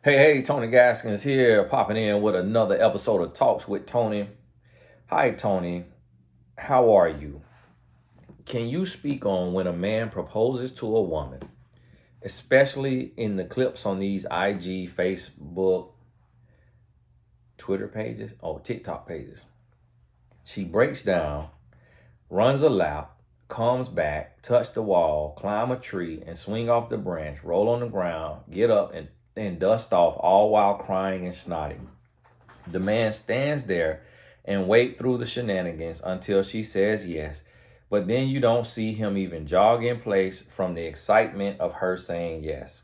Hey, Tony Gaskins here, popping in with another episode of Talks with Tony. Hi, Tony. How are you? Can you speak on when a man proposes to a woman, especially in the clips on these IG, Facebook, Twitter pages, or TikTok pages? She breaks down, runs a lap, comes back, touch the wall, climb a tree, and swing off the branch, roll on the ground, get up, and dust off, all while crying and snotting. The man stands there and wait through the shenanigans until she says yes, but then you don't see him even jog in place from the excitement of her saying yes.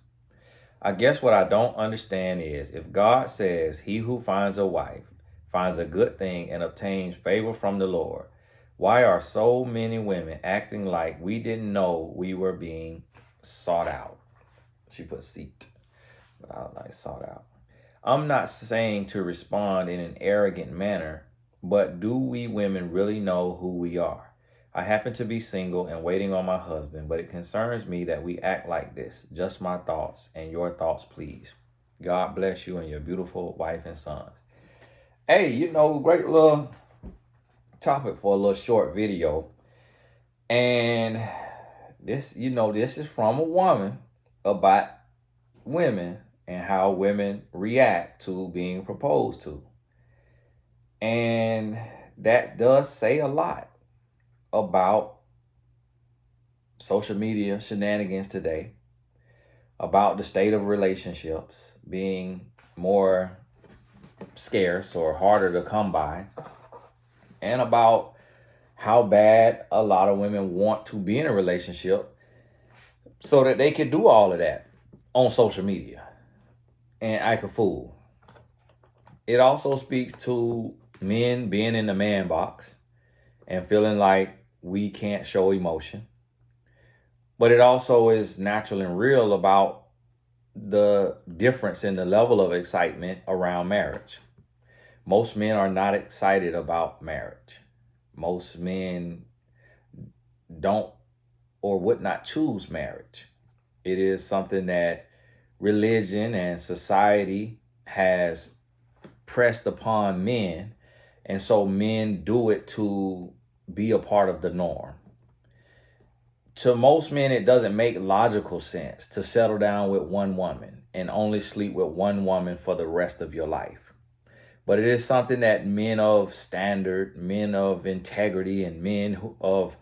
I guess what I don't understand is if God says he who finds a wife finds a good thing and obtains favor from the Lord, why are so many women acting like we didn't know we were being sought out? She put seeked, but I like sought out. I'm not saying to respond in an arrogant manner, but do we women really know who we are? I happen to be single and waiting on my husband, but it concerns me that we act like this. Just my thoughts and your thoughts, please. God bless you and your beautiful wife and sons. Hey, great little topic for a little short video. And this is from a woman about women and how women react to being proposed to. And that does say a lot about social media shenanigans today, about the state of relationships being more scarce or harder to come by, and about how bad a lot of women want to be in a relationship so that they can do all of that on social media and act a fool. It also speaks to men being in the man box and feeling like we can't show emotion. But it also is natural and real about the difference in the level of excitement around marriage. Most men are not excited about marriage. Most men don't or would not choose marriage. It is something that religion and society has pressed upon men, and so men do it to be a part of the norm. To most men, it doesn't make logical sense to settle down with one woman and only sleep with one woman for the rest of your life. But it is something that men of standard, men of integrity, and of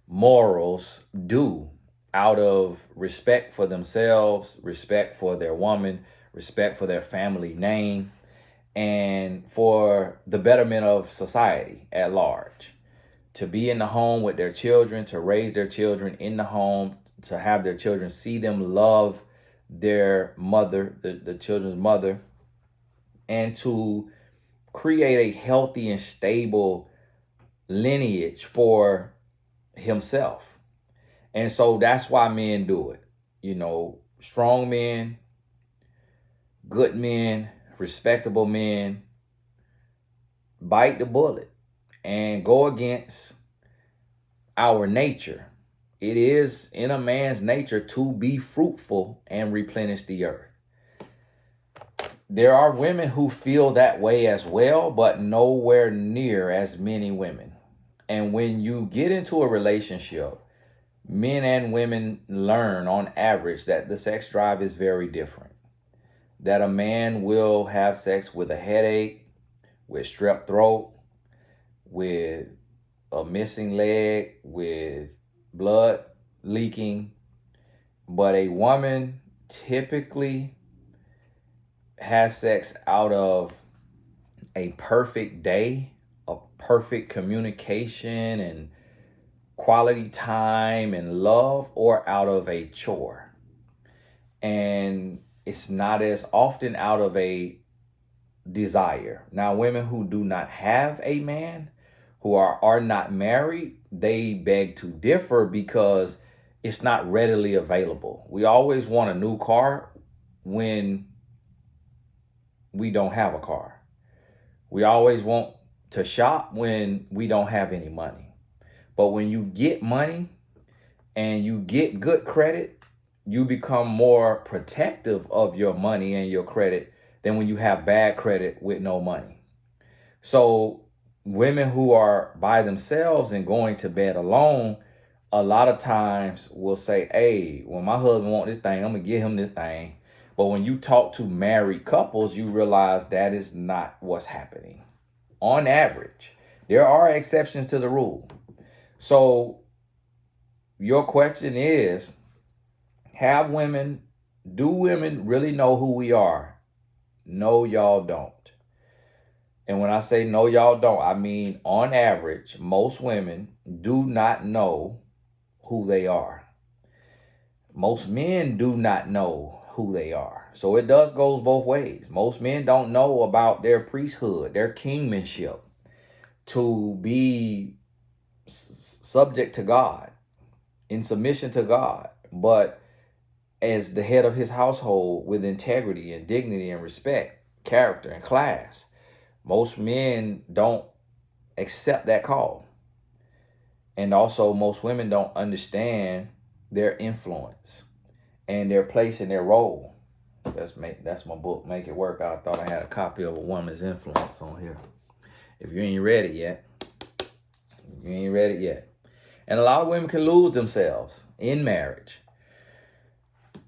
morals do out of respect for themselves, respect for their woman, respect for their family name, and for the betterment of society at large. To be in the home with their children, to raise their children in the home, to have their children see them love their mother, the children's mother, and to create a healthy and stable lineage for himself. And so that's why men do it. Strong men, good men, respectable men bite the bullet and go against our nature. It is in a man's nature to be fruitful and replenish the earth. There are women who feel that way as well, but nowhere near as many women. And when you get into a relationship, men and women learn on average that the sex drive is very different. That a man will have sex with a headache, with strep throat, with a missing leg, with blood leaking. But a woman typically has sex out of a perfect day, a perfect communication and quality time and love, or out of a chore. And it's not as often out of a desire. Now, women who do not have a man, who are not married, they beg to differ because it's not readily available. We always want a new car when we don't have a car. We always want to shop when we don't have any money. But when you get money and you get good credit you become more protective of your money and your credit than when you have bad credit with no money. So women who are by themselves and going to bed alone, a lot of times will say, hey, when my husband want this thing, I'm gonna give him this thing. But when you talk to married couples, you realize that is not what's happening. On average, there are exceptions to the rule. So your question is, do women really know who we are? No, y'all don't. And when I say no, y'all don't, I mean on average, most women do not know who they are. Most men do not know who they are. So it does goes both ways. Most men don't know about their priesthood, their kingmanship, to be subject to God, in submission to God, but as the head of his household with integrity and dignity and respect, character and class. Most men don't accept that call. And also most women don't understand their influence and their place in their role. That's my book, Make It Work. I thought I had a copy of A Woman's Influence on here. If you ain't read it yet, you ain't read it yet. And a lot of women can lose themselves in marriage.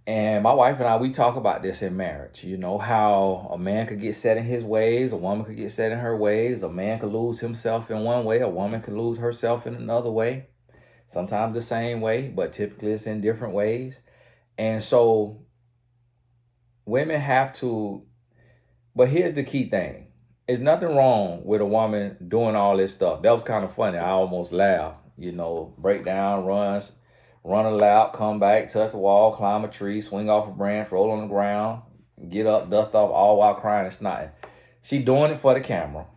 And my wife and I, we talk about this in marriage. You know, how a man could get set in his ways, a woman could get set in her ways. A man could lose himself in one way, a woman could lose herself in another way. Sometimes the same way, but typically it's in different ways. And so women have to, but here's the key thing. There's nothing wrong with a woman doing all this stuff. That was kind of funny. I almost laughed. You know, break down, run a lap, come back, touch the wall, climb a tree, swing off a branch, roll on the ground, get up, dust off, all while crying and snotting. She doing it for the camera,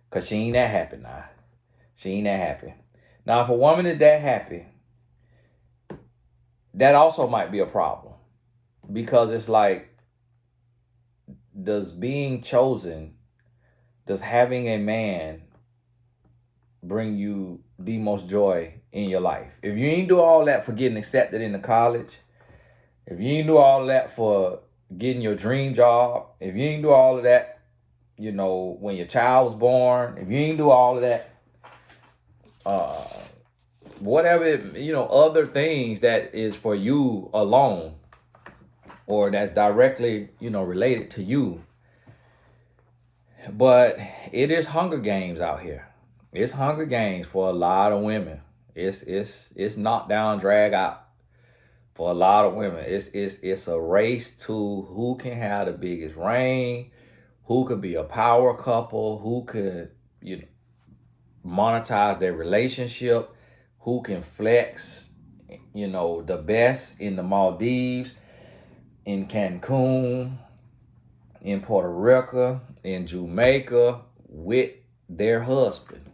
because she ain't that happy now. She ain't that happy. Now, if a woman is that happy, that also might be a problem. Because it's like, does having a man bring you the most joy in your life? If you ain't do all that for getting accepted into college, if you ain't do all that for getting your dream job, if you ain't do all of that, you know, when your child was born, if you ain't do all of that, whatever, you know, other things that is for you alone, or that's directly, you know, related to you. But it is Hunger Games out here. It's Hunger Games for a lot of women. It's knock down, drag out for a lot of women. It's a race to who can have the biggest reign, who could be a power couple, who could, you know, monetize their relationship, who can flex, you know, the best in the Maldives, in Cancun, in Puerto Rico, in Jamaica with their husband.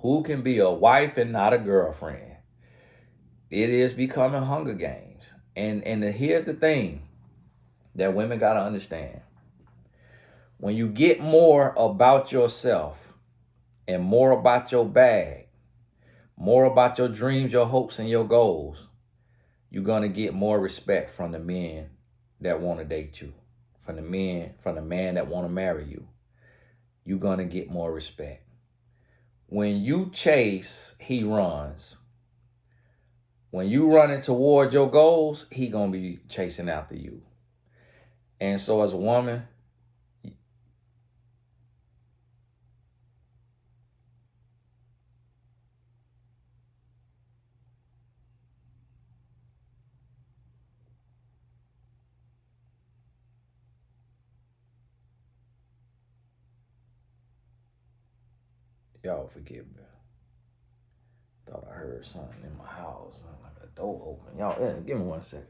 Who can be a wife and not a girlfriend? It is becoming Hunger Games. And here's the thing that women got to understand. When you get more about yourself and more about your bag, more about your dreams, your hopes, and your goals, you're going to get more respect from the men that want to date you, from the man that want to marry you. You're going to get more respect. When you chase, he runs. When you running towards your goals, he going to be chasing after you. And so as a woman, y'all forgive me. Thought I heard something in my house. Like a door open. Y'all, give me 1 second.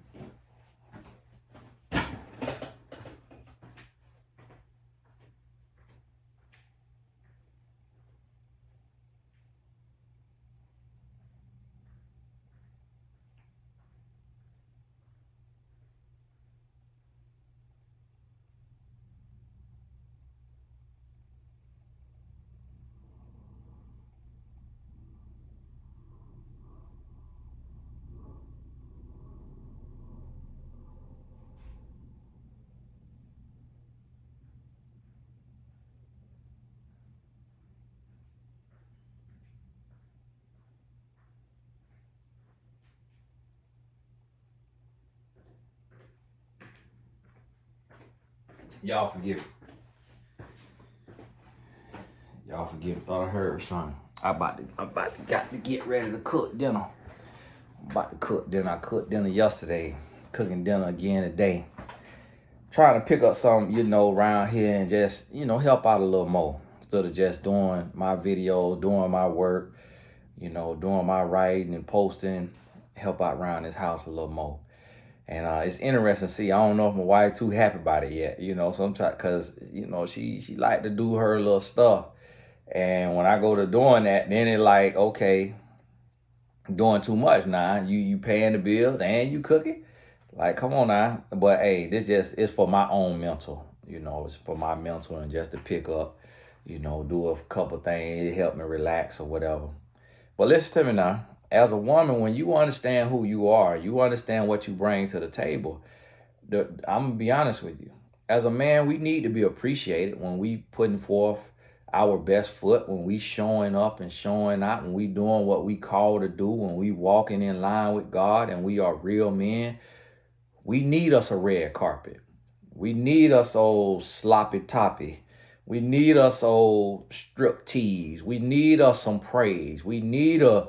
Y'all forgive me. Y'all forgive me. Thought I heard something. I got to get ready to cook dinner. I'm about to cook dinner. I cooked dinner yesterday. Cooking dinner again today. Trying to pick up something, around here and just, help out a little more. Instead of just doing my videos, doing my work, doing my writing and posting, help out around this house a little more. And it's interesting to see. I don't know if my wife too happy about it yet, sometimes because, she like to do her little stuff. And when I go to doing that, then it like, okay, doing too much now. You paying the bills and you cooking? Like, come on now. But hey, it's for my own mental. It's for my mental and just to pick up, do a couple things, help me relax or whatever. But listen to me now. As a woman, when you understand who you are, you understand what you bring to the table. I'm going to be honest with you. As a man, we need to be appreciated when we putting forth our best foot, when we showing up and showing out, when we doing what we call to do, when we walking in line with God and we are real men. We need us a red carpet. We need us old sloppy toppy. We need us old strip tease. We need us some praise. We need a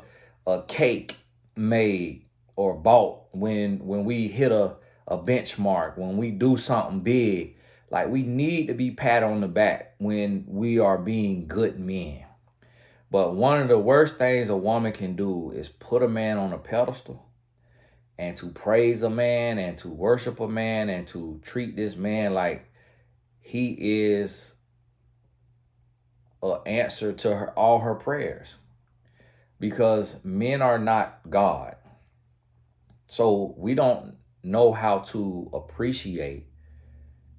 cake made or bought when we hit a benchmark, when we do something big. Like, we need to be pat on the back when we are being good men. But one of the worst things a woman can do is put a man on a pedestal and to praise a man and to worship a man and to treat this man like he is an answer to all her prayers. Because men are not God. So we don't know how to appreciate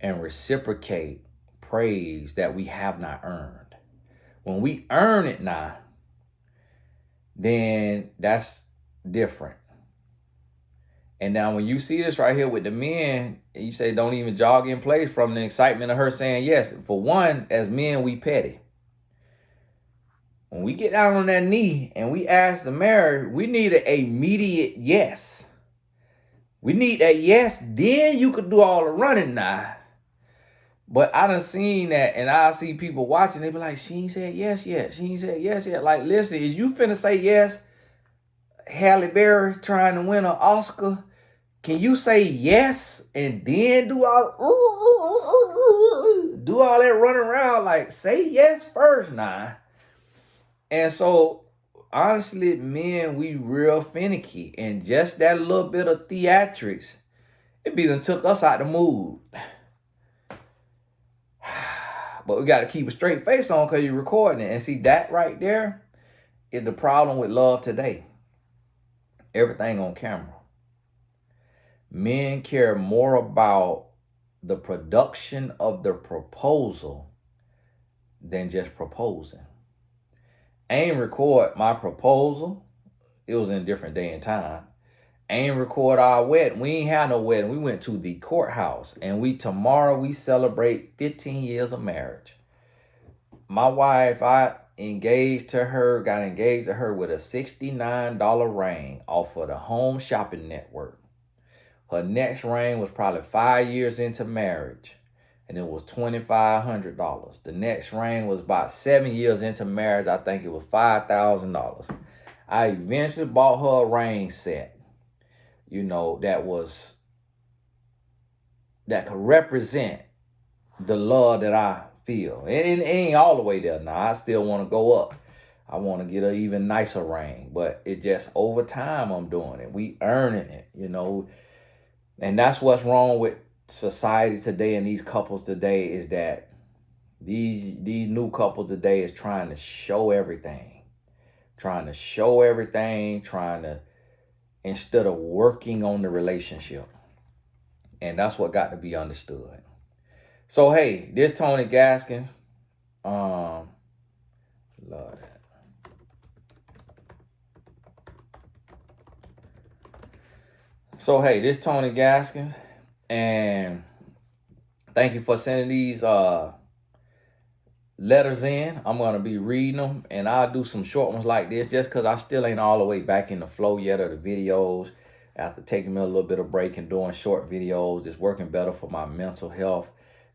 and reciprocate praise that we have not earned. When we earn it now, then that's different. And now when you see this right here with the men, you say don't even jog in place from the excitement of her saying yes. For one, as men, we petty. When we get down on that knee and we ask to marry, we need an immediate yes. We need that yes, then you could do all the running now. But I done seen that, and I see people watching, they be like, she ain't said yes yet. She ain't said yes yet. Like, listen, if you finna say yes, Halle Berry trying to win an Oscar, can you say yes and then do all that running around? Like, say yes first now. And so, honestly, men, we real finicky. And just that little bit of theatrics, it be done took us out the mood. But we got to keep a straight face on because you're recording it. And see, that right there is the problem with love today. Everything on camera. Men care more about the production of the proposal than just proposing. I ain't record my proposal. It was in a different day and time. I ain't record our wedding. We ain't had no wedding. We went to the courthouse. And tomorrow we celebrate 15 years of marriage. My wife, I got engaged to her with a $69 ring off of the Home Shopping Network. Her next ring was probably 5 years into marriage, and it was $2,500. The next ring was about 7 years into marriage. I think it was $5,000. I eventually bought her a ring set, that could represent the love that I feel. It ain't all the way there now. I still want to go up. I want to get an even nicer ring, but it just over time I'm doing it. We earning it, And that's what's wrong with society today and these couples today is that these new couples today is trying to show everything. Instead of working on the relationship. And that's what got to be understood. So, hey, this Tony Gaskins, love that. So, hey, this Tony Gaskins, and thank you for sending these letters in. I'm going to be reading them, and I'll do some short ones like this just because I still ain't all the way back in the flow yet of the videos. After taking me a little bit of break and doing short videos, it's working better for my mental health.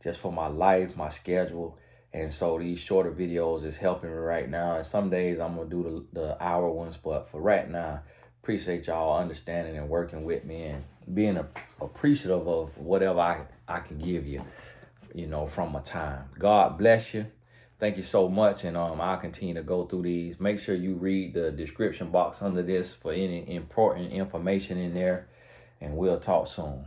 just for my life, my schedule. And so these shorter videos is helping me right now. And some days I'm going to do the hour ones. But for right now, appreciate y'all understanding and working with me and being appreciative of whatever I can give you, from my time. God bless you. Thank you so much. And I'll continue to go through these. Make sure you read the description box under this for any important information in there. And we'll talk soon.